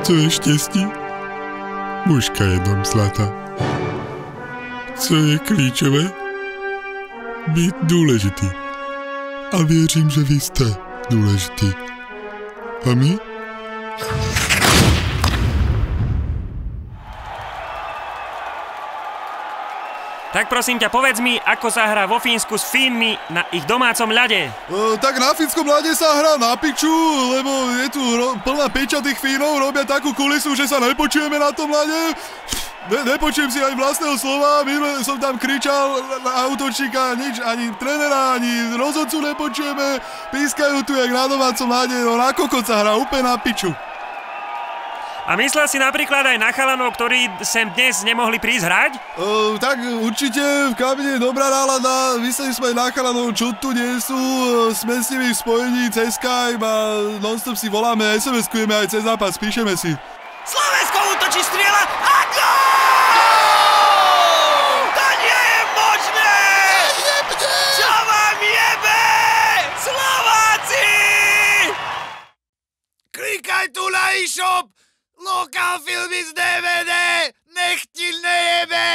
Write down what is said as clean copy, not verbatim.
Co je štěstí? Mužka jednom zlata. Co je klíčové? Být důležitý. A věřím, že vy jste důležitý. A my? Tak prosím ťa, povedz mi, ako sa hrá vo Fínsku s Fínmi na ich domácom ľade. Tak na fínskom ľade sa hrá na piču, lebo je tu plná piča tých Fínov, robia takú kulisu, že sa nepočujeme na tom ľade. Nepočujem si ani vlastného slova, minule som tam kričal na útočníka, nič, ani trénera, ani rozhodcu nepočujeme. Pískajú tu jak na domácom ľade, no na kokot sa hrá úplne na piču. A myslel si napríklad aj na chalanov, ktorí sem dnes nemohli prísť hrať? Tak určite v kabine je dobrá nálada, mysleli sme aj na chalanov, čo tu nie sú, sme s nimi v spojení cez Skype a non-stop si voláme, SMS-kujeme aj cez zápas, píšeme si. Slovensko útočí, strieľa a gól! To nie je možné! Čo vám jebe? Slováci! Klikaj tu na e-shop! Lokál filmy z DVD! Nech ti nejebe!